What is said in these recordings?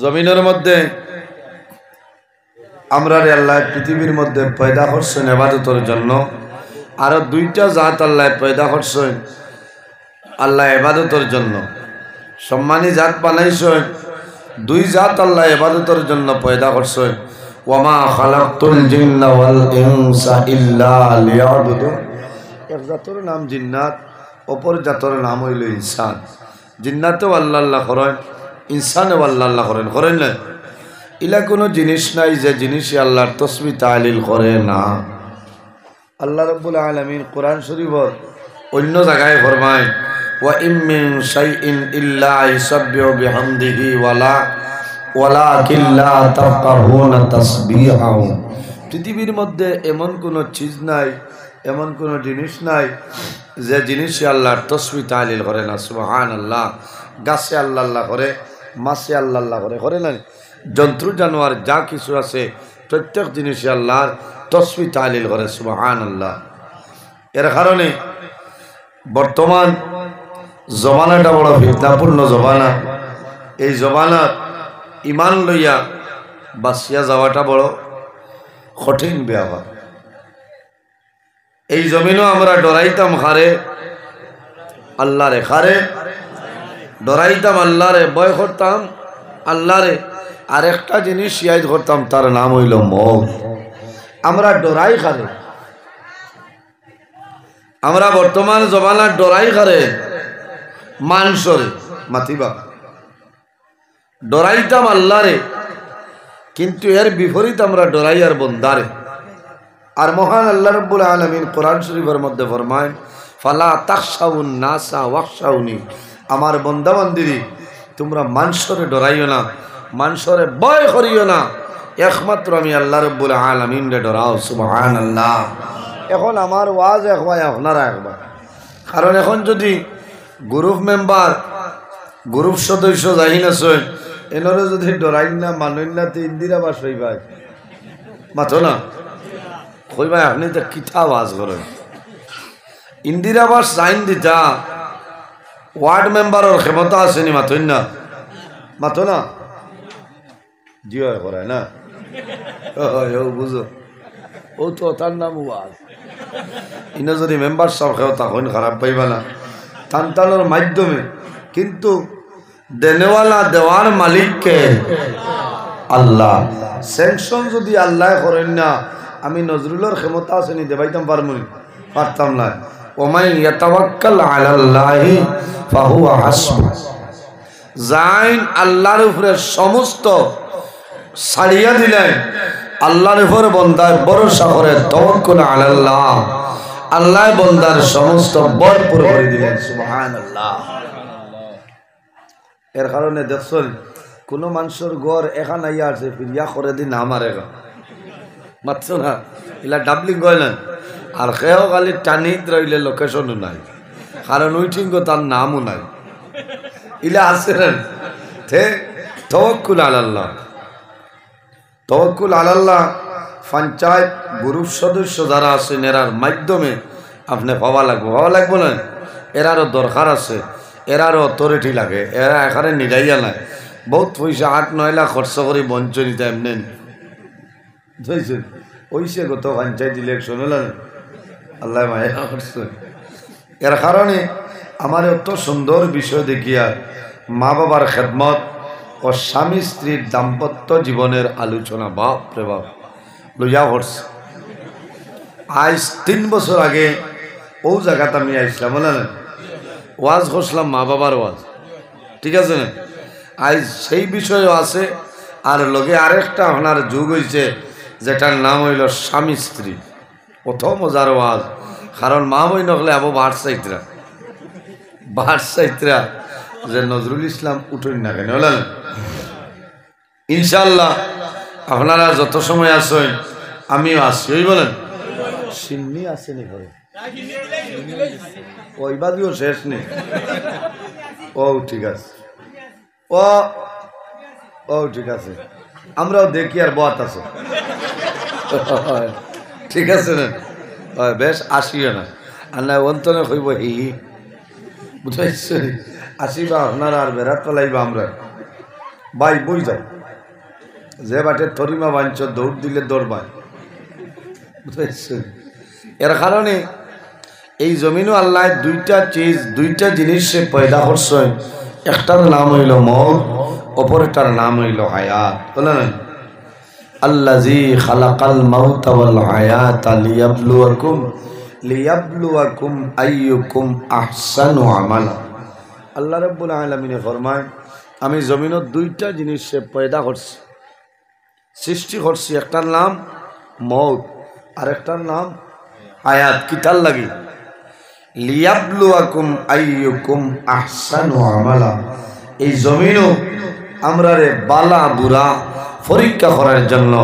জমিনের মধ্যে আমরা আল্লাহ পৃথিবীর মধ্যে পয়দা করছেন ইবাদতের জন্য। আরো দুইটা জাত আল্লাহ পয়দা করছেন আল্লাহ ইবাদতের জন্য। সম্মানী জাত বানাইছেন, দুই জাত আল্লাহ ইবাদতের জন্য পয়দা করছেন। ওয়ামা খালাকতুল জিন্না ওয়াল ইনসা ইল্লা লিয়াবুদুন। এক জাতের নাম জিন্নাত, অপর জাতের নাম হইল ইনসান। জিন্নাতেও আল্লাহ আল্লাহ করেন, ইনসানেও আল্লাহ আল্লাহ করেন, করেন না? ইলা কোনো জিনিস নাই যে জিনিসই আল্লাহর তসবিহ তাহলিল করে না। আল্লাহ রাব্বুল আলামিন কোরআন শরীফের অন্য জায়গায় ফরমায় ওয়া ইম মিন শাইইন ইল্লা ইউসাব্বিহু বিহামদিহি ওয়ালাকিন লা তাফকাহুনা তাসবিহাহু। পৃথিবীর মধ্যে এমন কোনো চিজ নাই, এমন কোনো জিনিস নাই যে জিনিসই আল্লাহর তসবিহ তাহলিল করে না। সুবহানাল্লাহ। গাছে আল্লাহ আল্লাহ করে, মাছে আল্লাহ আল্লাহ করে, করে না? জন্তু জানোয়ার যা কিছু আছে প্রত্যেক জিনিসই আল্লাহর তসবিহ তাহলিল করে। সুবহানাল্লাহ। এর কারণে বর্তমান জমানাটা বড় ফিতনাপূর্ণ জমানা। এই জমানার ইমান লইয়া বাঁচিয়া যাওয়াটা বড় কঠিন ব্যাপার। এই জমিনও আমরা ডরাইতাম খারে আল্লাহরে, খারে ডরাইতাম আল্লাহরে, ভয় করতাম আল্লাহরে। আর একটা জিনিস ইয়াদ করতাম, তার নাম হইল মওত। আমরা ডরাই খারে, আমরা বর্তমান জমানার ডরাই খারে মানুষরে মাতিবা, ডরাইতাম আল্লাহরে, কিন্তু এর বিপরীত আমরা ডরাই আর বন্দারে। আর মহান আল্লাহ রাব্বুল আলামিন কোরআন শরীফের মধ্যে ফরমায় ফালা তাখশাউন নাসা ওয়াখশাউনি। আমার বান্দা বান্দিরি, তোমরা মানুষরে ডরাইও না, মানুষরে ভয় করিও না, একমাত্র আমি আল্লাহ রাব্বুল আলামিনরে ডরাও। সুবহানাল্লাহ। এখন আমার ওয়াজ একবার, আপনারা একবার। কারণ এখন যদি গ্রুপ মেম্বার, গ্রুপ সদস্য যাই না সই এনারও যদি ডরাই না মানুষ না, তো ইন্দিরা বাস হইবাই মাথো না কইবাই আপনি তো কিঠা ওয়াজ করেন। ইন্দিরা বাস সাইন দিতা ওয়ার্ড মেম্বারের ক্ষমতা আসেনি, মাথই না, মাথো না জি হয় করায় না। ও বুঝো, ও তো তার নাম ওয়াজ। ইনো যদি মেম্বার সব খেও তখন খারাপ পাইবা না, টানটানোর মাধ্যমে। কিন্তু দেনেওয়ালা দেওয়ার মালিককে আল্লাহ। স্যাংশন যদি আল্লাহ করেন না, আমি নজরুলের ক্ষমতা আসেনি দেবাইতাম পারমনি, পারতাম না। ওমাই ইয়াতাওয়াক্কাল আলাল্লাহি ফাহুয়া হাসবুহ। যাইন আল্লাহর উপরে সমস্ত ছাড়িয়া দিলেন, আল্লাহর উপরে বন্দার ভরসা করে তাওয়াক্কুল আলাল্লাহ, আল্লাহ বন্দার সমস্ত ভরপুর করে দিলেন। সুবহানাল্লাহ। এর কারণে দেখছেন কোন মানুষের গড় এখান আইয়া আছে ফিরিয়া করে দিন আমারে মাত্র না, এলা ডাবলিং কয় না। আর সেও খালি টানিত রইলে লোকেশনও নাই, কারণ উইঠিং তার নামও নাই। ইলা আছে তে তাওয়াক্কুল আলাল্লাহ। তাওয়াক্কুল আলাল্লাহ পঞ্চায়েত গ্রুপ সদস্য যারা আছেন এরার মাধ্যমে আপনি পাওয়া লাগবে, পাওয়া লাগবে না। এরারও দরকার আছে, এরারও অথরিটি লাগে। এরা এখানে নিরাইয়া নাই, বহুত পয়সা 8-9 লাখ খরচ করে বঞ্চ নিতে এমনি বুঝছেন। ওইসে গত পঞ্চায়েত ইলেকশন হল, আল্লাহ মায়া করছে। এর কারণে আমার অত সুন্দর বিষয় দেখিয়া মা বাবার খেদমত ও স্বামী স্ত্রীর দাম্পত্য জীবনের আলোচনা বাপ রে বাপ লইয়া করছে। আজ 3 বছর আগে ও জায়গাতে আমি আইসলাম, বলে না ওয়াজ করছিলাম, মা বাবার ওয়াজ, ঠিক আছে না? আজ সেই বিষয়ও আছে। আর লগে আরেকটা আপনার যুগ হয়েছে যেটার নাম হইল স্বামী স্ত্রী। কত মজার ওয়াজ, কারণ মা বই নকলে আবো বাদশাহিতরা যে নজরুল ইসলাম উঠুন না কেন, বলেন ইনশাল্লাহ আপনারা যত সময় আসেন আমিও আসি। ওই বলেন সিন্নি আসেনি ঘরে, ওইবাদিও শেষ নেই। ও ঠিক আছে, ও ঠিক আছে, আমরাও দেখি আর বাত আছে, ঠিক আছে না? বেশ আসিও না, আর না অন্তনে কইব হি বুঝাইছ আসিবা আপনারা আর বেড়াত পালাইবা আমরা ভাই বই যাও যে বাটে তরিমা বাঞ্চ দৌড় দিলে দৌড়বায় বুঝেছেন। এর কারণে এই জমিনও আল্লাহ দুইটা জিনিস সে পয়দা করছেন। একটার নাম হইল মৌত, অপরটার নাম হইল হায়াত। বলেন আল্লাযী খালাকাল মাউতা ওয়াল হায়াতা লিয়াবলুয়াকুম আইয়ুকুম আহসানু আমালা। আল্লাহ রাব্বুল আলামিন ফরমায় আমি জমিনত দুইটা জিনিস সে পয়দা করছি, সৃষ্টি করছি। একটার নাম মৌত আর একটার নাম হায়াত। কিতার লাগি? লিয়াবলুয়াকুম আইয়ুকুম আহসানু আমালা। এই জমিনও আমরা রে বালা বুরা পরীক্ষা করার জন্য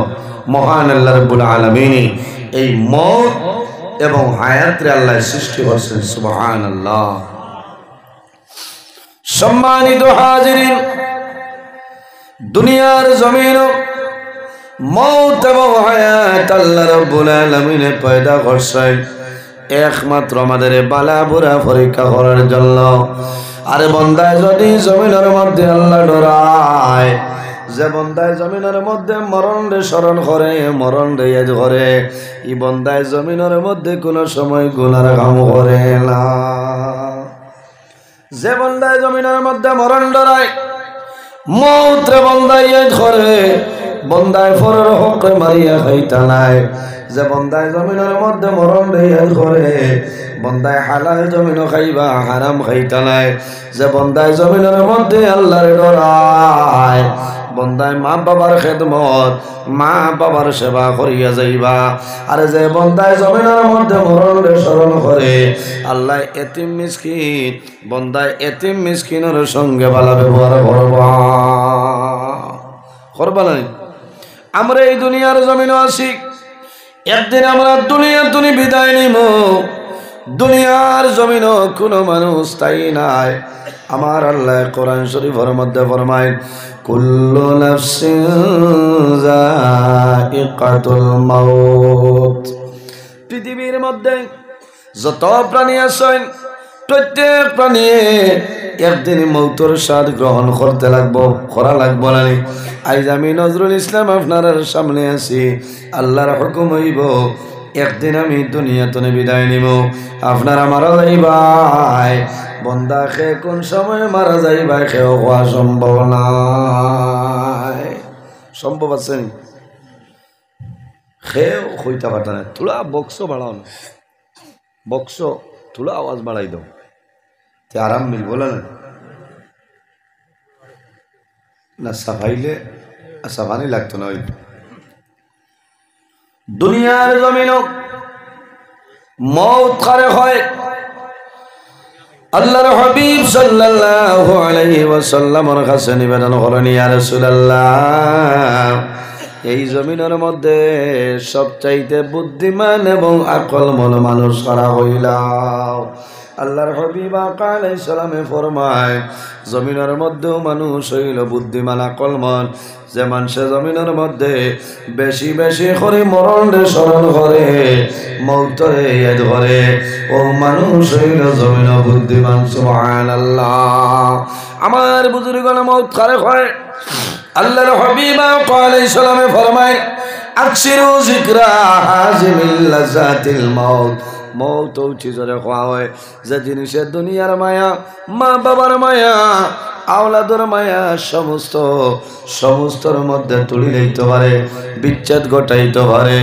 মহান আল্লাহ রাব্বুল আলামিন এই মৌত এবং হায়াতরে আল্লাহ সৃষ্টি করছেন। সুবহানাল্লাহ। সম্মানিত হাজিরিন, দুনিয়ার জমিন মৌত এবং হায়াত আল্লাহ রাব্বুল আলামিন পয়দা করছেন একমাত্র আমাদের বালা বুরা পরীক্ষা করার জন্য। আরে বন্দায় যদি জমিনের মধ্যে আল্লাহ ডরায়, যে বন্দায় জমিনের মধ্যে মরণ রে স্মরণ করে, মরণ রে ইয়াদ করে, এই বন্দায় জমিনের মধ্যে কোনো সময় গুনার কাম করে না। যে বন্দায় জমিনের মধ্যে মরণ ডরায়, মৌত রে বন্দায় ইয়াদ করে, বন্দায় ফরের হক মারিয়া খাইতা নাই। যে বন্দায় জমিনের মধ্যে মরণ রে ইয়াদ করে, বন্দায় হালাল জমিনও খাইবা, হারাম খাইতা নাই। যে বন্দায় জমিনের মধ্যে আল্লাহর ডরায়, বন্দায় মা বাবার খেদমত, মা বাবার সেবা করিয়া যাইবা। আর যে বন্দায় জমিনের মধ্যে মরণ রে স্মরণ করে, আল্লাহ এতিম মিসকিন, বন্দায় এতিম মিসকিনের সঙ্গে ভালো ব্যবহার করবা নাই। আমরা এই দুনিয়ার জমিনও আছি, একদিন আমরা দুনিয়া বিদায় নিব। দুনিয়ার জমিনও কোনো মানুষ তাই নাই। আমার আল্লাহ কোরআন শরীফের মধ্যে ফরমায় কুল্লু নাফসিন যায়িকাতুল মাউত। পৃথিবীর মধ্যে যত প্রাণী আছেন প্রত্যেক প্রাণী একদিন মৌতের স্বাদ গ্রহণ করতে লাগবো, করা লাগবো না। আজ আমি নজরুল ইসলাম আপনার সামনে আছি, আল্লাহর হুকুম হইব একদিন আমি দুনিয়াতে বিদায় নিব। আপনারা মারা যাইবাই, বন্দা খে কোন সময় মারা যাইবাই খেয়ে হওয়া সম্ভব নাই। সম্ভব আছে খেয়েও হইতে পারত না। থোড়া বক্স বাড়াও না, বক্স থোড়া আওয়াজ বাড়াই দাও, তে আরাম মিল বলে না। সাফাইলে সাফানি লাগতো না। ওই দুনিয়ার জমিন মৌত কারে হয়, আল্লাহর হাবিব সাল্লাল্লাহু আলাইহি ওয়াসাল্লামের কাছে নিবেদন করেন, ইয়া রাসূলুল্লাহ, এই জমিনের মধ্যে সবচাইতে বুদ্ধিমান এবং আকলমন মানুষ কারা হইলাও। আল্লাহর হাবিব আলাইহিস সালামে ফরমায় জমিনের মধ্যেও মানুষ হইল বুদ্ধিমান আকলমন, যে মানুষে জমিনের মধ্যে বেশি বেশি করে মরণ রে স্মরণ করে, মৌতরে ইয়াদ করে, ও মানুষ হইল জমিন বুদ্ধিমান। সুবহানাল্লাহ। আমার বুজুর্গণ মৌত কারে হয়, আল্লাহর হাবিব আলাইহিস সালামে ফরমায় আকসিরু যিকরা হাজিমিল লাযাতিল মাউত। মৌত চিজরে খাওয়া হয় যে জিনিসের দুনিয়ার মায়া, মা বাবার মায়া, আওলাদের মায়া সমস্তর মধ্যে তুলি লইতে পারে, বিচ্ছেদ ঘটাইতে পারে,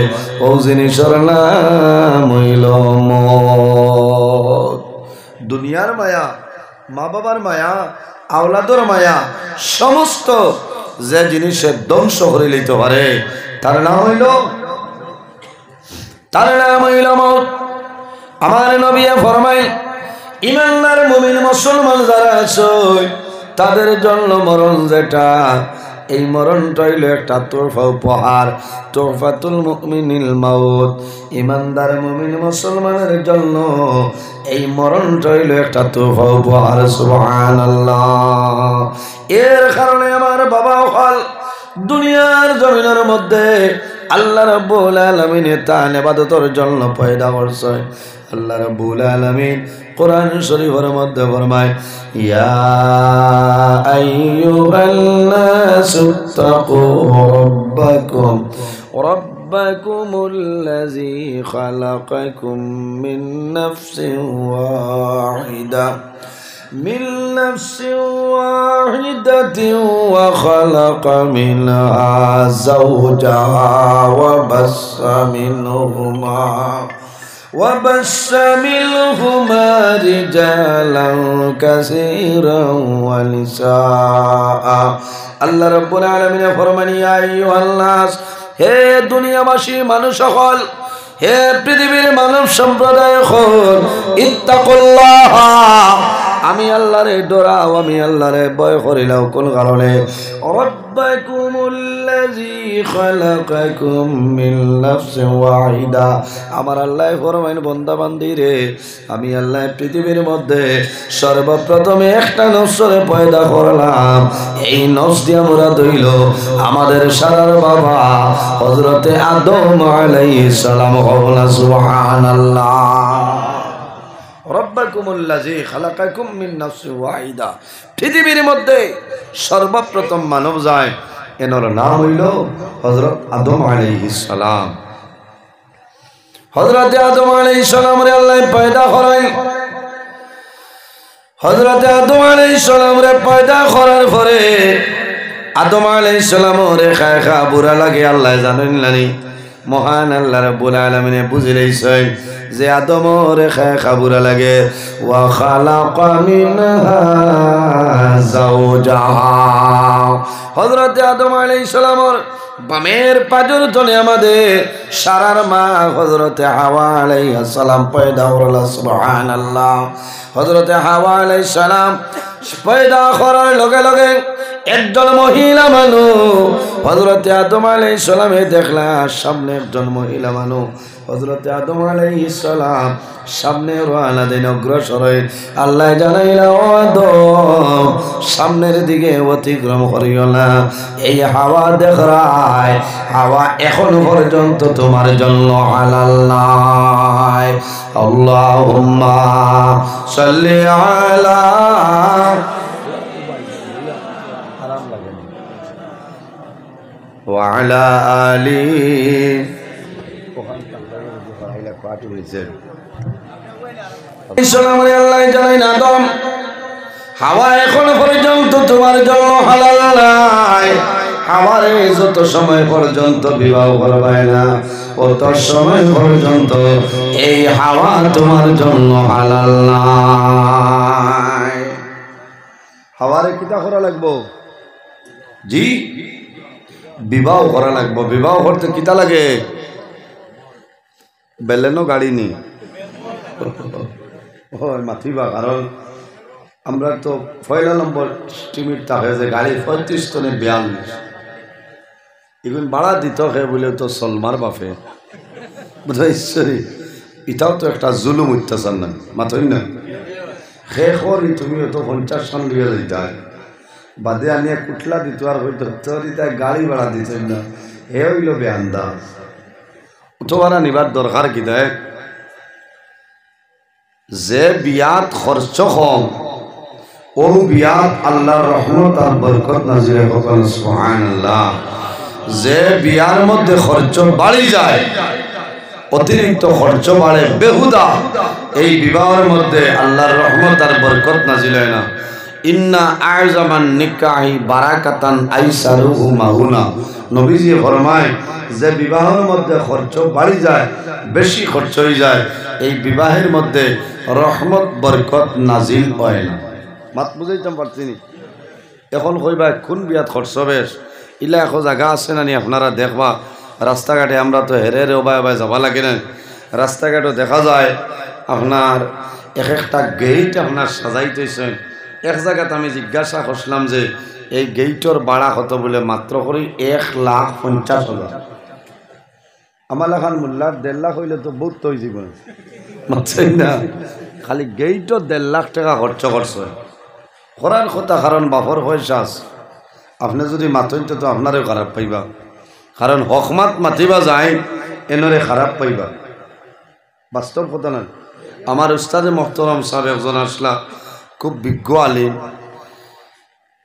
ও জিনিসের নাম হইল মৌত। দুনিয়ার মায়া, মা বাবার মায়া, আওলাদের মায়া, সমস্ত যে জিনিসের ধ্বংস করে লইতে পারে তার নাম হইল মৌত। আমার নবী ফরমায় ঈমানদার মুমিন মুসলমান যারা আছে তাদের জন্য মরণ যেটা, এই মরণটা হইল একটা তোহফা, উপহার, তোহফাতুল মুমিনিল মাউত। ঈমানদার মুমিন মুসলমানের জন্য এই মরণটা হইল একটা তোহফা, উপহার। সুবহানাল্লাহ। এর কারণে আমার বাবা হল দুনিয়ার জমিনের মধ্যে আল্লাহ রাব্বুল আলামিন তার ইবাদতের জন্য পয়দা করছে। আল্লাহ রাব্বুল আলামিন কোরআন শরীফের মধ্যে ফরমায় ইয়া আইয়ুহান নাসু তাকু রাব্বাকুম রাব্বাকুমুল্লাযী খালাকাকুম মিন নাফসিন ওয়াহিদা من نفس واحدة وخلق منها زوجها وبث منهما رجالا كثيرا ونساء আল্লাহ রাব্বুল আলামিন ফরমান ইয়া আইয়ুহান নাস হে দুনিয়াবাসী মানুষ সকল হে পৃথিবীর মানব সম্প্রদায় সকল ইত্তাকুল্লাহ আমি আল্লাহরে ডরাও আমি আল্লাহরে ভয় করিলাও কোন কারণে রাব্বাকুমুল্লাযী খালাকাকুম মিন নাফসিন ওয়াহিদা আমার আল্লাহ ফরমাইন বান্দা বান্দি রে আমি আল্লাহ পৃথিবীর মধ্যে সর্বপ্রথমে একটা নফসরে পয়দা করলাম এই নফস দিয়া মুরাদ হইল আমাদের সারার বাবা হযরতে আদম আলাইহিস সালাম সুবহানাল্লাহ রব্বাকুমুল্লাযী খালাকাকুম মিন নাফসিন ওয়াহিদা পৃথিবীর মধ্যে সর্বপ্রথম মানব যায় এনার নাম হইল হযরত আদম আলাইহিস সালাম হযরত আদম আলাইহিস সালাম রে আল্লাহ পয়দা করেন হযরত আদম আলাইহিস সালাম রে পয়দা করার পরে আদম আলাইহিস সালাম রে খায়খা বুড়া লাগে আল্লাহ জানেন নানি মহান আল্লাহ রাব্বুল আলামিন বুঝাইছেন যে আদম রে খায়খা বুড়া লাগে ওয়া খালাকা মিনহা যাওজাহা হযরত আদম আলাইহিস সালামের বামের পাজর তলে আমাদের সারার মা হযরত হাওয়া আলাইহিস সালাম পয়দা হলো সুবহানাল্লাহ হযরত হাওয়া আলাইহিস সালাম পয়দা করার লগে লগে একজন মহিলা মানুষ হযরত আদম আলাইহিস সালামে দেখলা সামনে একজন মহিলা মানুষ হযরত আদম আলাইহিস সালাম সামনে রওনা দেন অগ্রসর হয়ে আল্লাহ জানাইলা ও আদম সামনের দিকে অতিক্রম করিও না এই হাওয়া দেখরায় হাওয়া এখন পর্যন্ত তোমার জন্য হালাল নয় আল্লাহুম্মা সাল্লি আলা ওয়া আলা আলি হাওয়া এখনো পর্যন্ত তোমার জন্য হালাল নাই হাওয়ারে যত সময় পর্যন্ত বিবাহ করবে না তত সময় পর্যন্ত এই হাওয়া তোমার জন্য হালাল নাই হাওয়ারে কিতা করা লাগবো জি বিবাহ করা লাগবো বিবাহ করতে কিতা লাগে বেলেনো গাড়ি নি মাথিবা কারণ আমরা তো পয়লা নম্বর স্টিমিট থাকে যে গাড়ি 35 টনে 42 এগুলো ভাড়া দিত হে বলে তো সলমার বাপে বুঝাইছি এটাও তো একটা জুলুম অত্যাচার না মাথই না হে করি তুমি তো 50 সন লিয়ে যাইতা বাদে আনিয়া কুটলা দিত আর হইতো তোর গাড়ি ভাড়া দিত না হে হইল বেআন্দা উঠোবারা নিবার দরকার কি দেয় যে বিয়াত খরচ কম ও বিয়াত আল্লাহর রহমত আর বরকত নাজিল হয় সুবহানাল্লাহ যে বিয়ার মধ্যে খরচ বাড়ি যায় অতিরিক্ত খরচ বাড়ে বেহুদা এই বিবাহের মধ্যে আল্লাহর রহমত আর বরকত নাজিল হয় না ইন্না আযমান নিকাহি বারাকাতান আইসারুহু মাহুনা নবীজি ফরমায় যে বিবাহের মধ্যে খরচ বাড়ি যায় বেশি খরচ হয়ে যায় এই বিবাহের মধ্যে রহমত বরকত নাজিল হয় না মাত বুঝাইতাম পারছি নি এখন কইবা কোন বিয়াত খরচ বেশ ইলা এখন জায়গা আছে না নি আপনারা দেখবা রাস্তাঘাটে আমরা তো হেরে হেরে ওবায় ওবায় যাবা লাগে না রাস্তাঘাটে দেখা যায় আপনার এক একটা গেট আপনার সাজাইতেছেন এক জায়গাতে আমি জিজ্ঞাসা করছিলাম যে এই গেইটর ভাড়া কত বলে মাত্র করে 1,50,000 আমার এখন মোল্লার 1.5 লাখ হইলে তো বহুত হয়ে যাব না খালি গেইটও 1.5 লাখ টাকা খরচ করছে করার কথা কারণ বাপর পয়সা আছে আপনি যদি মাতইতে তো আপনারও খারাপ পাইবা কারণ হকমাত মাতিবা যায় এনরে খারাপ পাইবা বাস্তব কথা না আমার উস্তাদে মোহতরম সাহেব একজন আসলা, খুব বিজ্ঞ আলিম,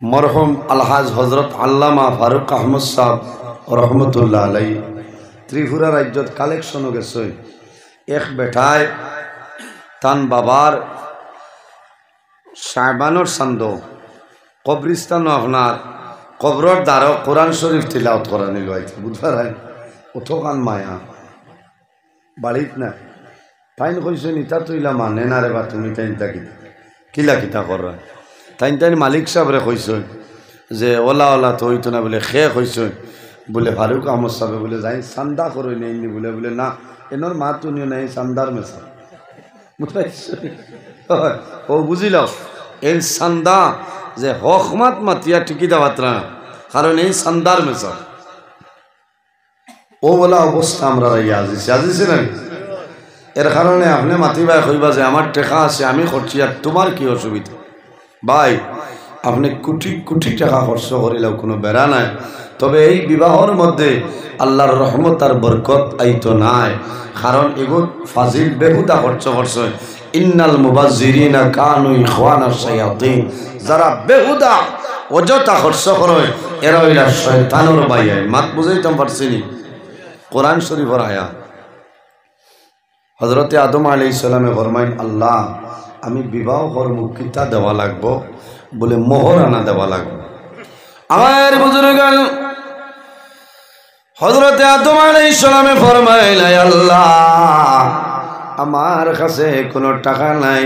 মরহুম আলহাজ হজরত আল্লামা ফারুক আহমদ সাহেব রহমতুল্লাহ আলাই ত্রিপুরা রাজ্যত কালেকশনও গেছে। এক বেটায় তান বাবার সাহেবানোর চান্দ কবরিস্তানও আপনার কবরর দ্বারা কোরআন শরীফ তিলাওয়াত করা নিল আইছে, বুঝবার হয় ওঠকান মায়া বাড়িত না তাইন কইছে নিতা তুইলা মানে না রে বা তুমি তাইন তাকি কিলা কিতা কর তাইন মালিক সাহেবরে কইস যে ওলা ওলা তো হইতো না বলে খে কইস বলে ফারুক আহমদ সাহেব বলে যাই চান্দা করই নেই বলে বলে না এনর মা তুনিও নাই চান্দার মেসা ও বুঝিলাও এই চান্দা যে হকমাত মাতিয়া টিকি দেওয়াত না, কারণ এই চান্দার মেসা ও বলা অবস্থা আমরা আজিছি আজিছে না। এর কারণে আপনি মাতিবাই কইবা যে আমার টেকা আছে আমি করছি আর তোমার কি অসুবিধা। ভাই আপনি কোটি কোটি টাকা খরচ করিলেও কোনো বেড়া নাই, তবে এই বিবাহর মধ্যে আল্লাহর রহমত আর বরকত আইতো নাই, কারণ এগুলো ফাজিল বেহুদা খরচ করছে। ইন্নাল মুবাজ্জিরিনা কানু ইখওয়ানাশ শায়াতিন, যারা বেহুদা অযথা খরচ করে এরা হইলা শয়তানের ভাই। মাত বুঝাইতাম পারছিনি কোরআন শরীফের আয়াত। হজরতে আদম আলাইহিস সালামে ফরমাইন আল্লাহ আমি বিবাহ করব কিতা দেওয়া লাগবো, বলে মোহর আনা দেওয়া লাগবে। আমার বুজুর্গ হযরতে আদম আলাইহিস সালামে ফরমাইলেন আল্লাহ আমার কাছে কোনো টাকা নাই,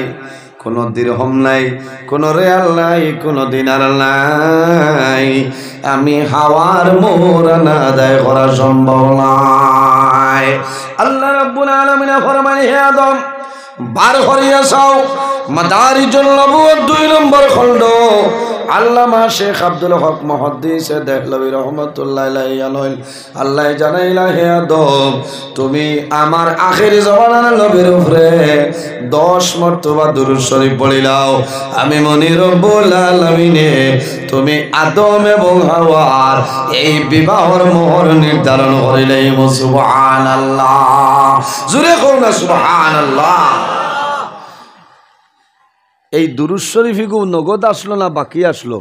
কোনো দিরহম নাই, কোনো রিয়াল নাই, কোনো দিনার নাই, আমি হাওয়ার মোহর আনা আদায় করা সম্ভব নাই। আল্লাহ রাব্বুল আলামিন ফরমাইলেন হে আদম বার করিয়া যাও মাদারিজুন নবুওয়াত 2 নম্বর খণ্ড। আল্লামা শেখ আব্দুল হক মুহাদ্দিস দেহলভী রহমাতুল্লাহ আলাইহি আনইন আল্লাহ জানাইলা হে আদম তুমি আমার আখেরি জবানার নবীর উপরে 10 মর্তবা দুরূদ শরীফ পড়িলাও, আমি মনি রব্বুল আলামিনে তুমি আদম এবং হাওয়ার এই বিবাহর মোহর নির্ধারণ করিলেই। সুবহানাল্লাহ, জোরে করুন না সুবহানাল্লাহ। এই দুরূদ শরীফ গো নগদ আসলো না বাকি আসলো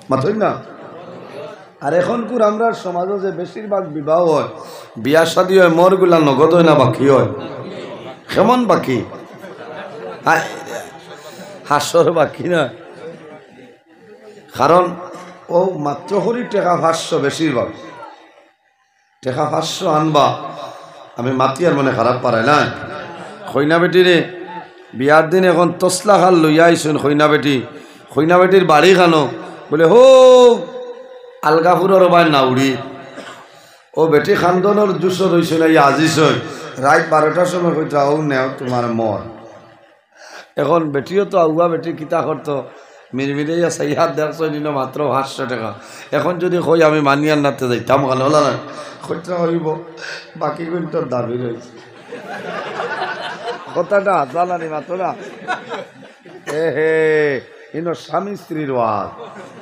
মাথই না। আর এখন কুর আমরা সমাজে যে বেশিরভাগ বিবাহ হয় বিয়া শাদী হয় মোরগুলা নগদ হয় না বাকি হয়, কেমন বাকি হাসর বাকি না, কারণ ও মাত্র হরি টাকা 500 বেশিরভাগ টাকা 500 আনবা। আমি মাতি আর মনে খারাপ পারে না খৈনা বেটি রে বিয়ার দিন এখন তসলা খাল লইয়া আইসুন খৈনা বেটির বাড়ি খানো বলে হো আলগাপুরের বাই নাউড়ি ও বেটি খান্দনের জুসো রইছে না আজিস রাত 12টার সময় কইতো আও নেও তোমার মর। এখন বেটিও তো আউয়া বেটি কিতা করতো মিরমিরাইয়া সাইহাত দেখছো নিল মাত্র 500 টাকা। এখন যদি কই আমি মানিয়ার নাতে যাইতাম কেন হল না কইতে হইব বাকি কিন্তু দাবি রয়েছে কথাটা জানানি মাত্র না। হে হে ইনো স্বামী স্ত্রীর ওয়াজ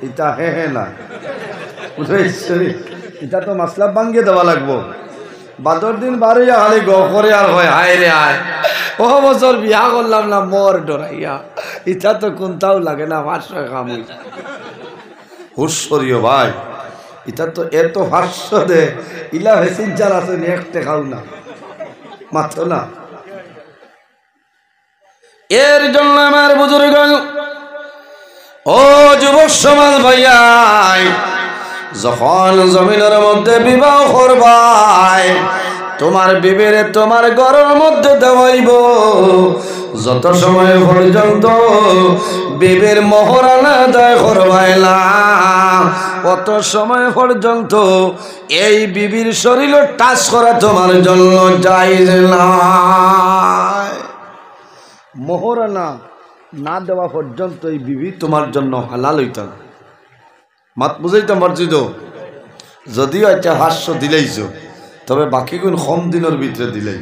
ইটা হে হে না এটা তো মাসলা ভাঙ্গে দেওয়া লাগবো। বাদর দিন বারইয়া হালি গ করে আর হয় হায় রে হায় ও বছর বিয়া করলাম না মর ডরাইয়া, ইটা তো কোনটাও লাগে না 500 কাম হুশ্বরীয় ভাই। এটা তো এত 500 দে ইলা হেসিন চার আছে এক টাকাও না মাত্র না। এর জন্য আমার বুজুর্গ ও যুবক সমাজ ভাইয়াই যখন জমিনের মধ্যে বিবাহ করবাই তোমার বিবিরে তোমার ঘরের মধ্যে দেওয়াইব, যত সময় পর্যন্ত বিবির মোহরানা আদায় করবাইলা কত সময় পর্যন্ত এই বিবির শরীর টাচ করা তোমার জন্য জায়েজ না। মোহরানা না দেওয়া পর্যন্ত এই বিবি তোমার জন্য হালাল হইত। মাত বুঝাইতাম পারছি তো, যদিও একটা 500 দিলেইছ তবে বাকি কোন কম দিনের ভিতরে দিলেই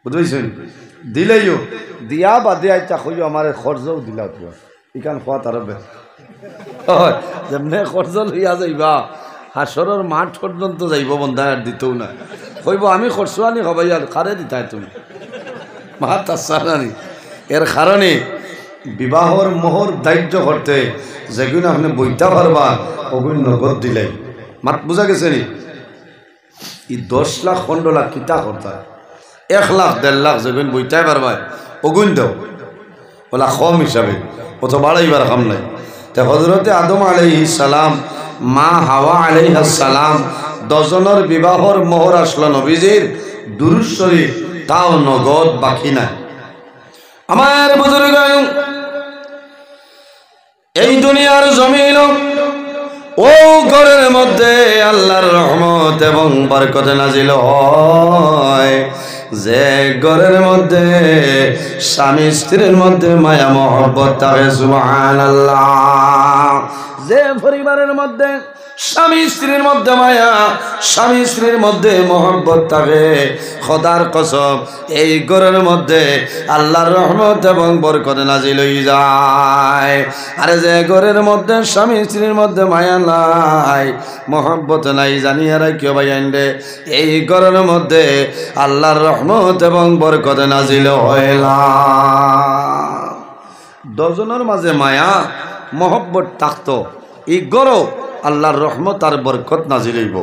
বুঝেছেন দিলেইও দিয়া বাদে আইতা কইও আমার খরচও দিলা তো ইখান খোয়া তার যেমনি খরচ লইয়া যাইবা হাসরের মাঠ পর্যন্ত যাইব বন্ধা আর দিতেও না কইব আমি খরচ আনি হবাই আর কারে দিতাই তুমি মাতাসানানি এর কারণে বিবাহর মোহর দায়িত্ব করতে যেগুলো আপনি বইতে পারবা ওগুলো নগদ দিলে মাত বুঝা গেছে নি এই 10 লাখ 15 লাখ কিতা করতে 1 লাখ 1.5 লাখ যেগুলো বইতে পারবা ওগুন দাও ওলা কম হিসাবে অত বাড়াইবার কাম নাই। তো হজরতে আদম আলাইহিস সালাম মা হাওয়া আলাইহিস সালাম 10 জনের বিবাহর মোহর আসলো নবীজির দুরূদ শরীফ তাও নগদ বাকি নাই। আমার বুজুর্গ এই দুনিয়ার জমিন ও ঘরের মধ্যে আল্লাহর রহমত এবং বরকত নাজিল হয়, যে ঘরের মধ্যে স্বামী স্ত্রীর মধ্যে মায়া মহব্বত থাকে সুবহানাল্লাহ। যে পরিবারের মধ্যে স্বামী স্ত্রীর মধ্যে মায়া, স্বামী স্ত্রীর মধ্যে মহব্বত থাকে, খোদার কসম এই ঘরের মধ্যে আল্লাহর রহমত এবং বরকত নাজিল হয়ে যায়। আরে যে ঘরের মধ্যে স্বামী স্ত্রীর মধ্যে মায়া নাই, মহব্বত নাই, জানিয়ে রাখিও ভাই আইন্ডে এই ঘরের মধ্যে আল্লাহর রহমত এবং বরকত নাজিল হয় না। 10 জনের মাঝে মায়া মহব্বত থাকতো এই ঘরও আল্লাহর রহমত আর বরকত নাজিল হইব।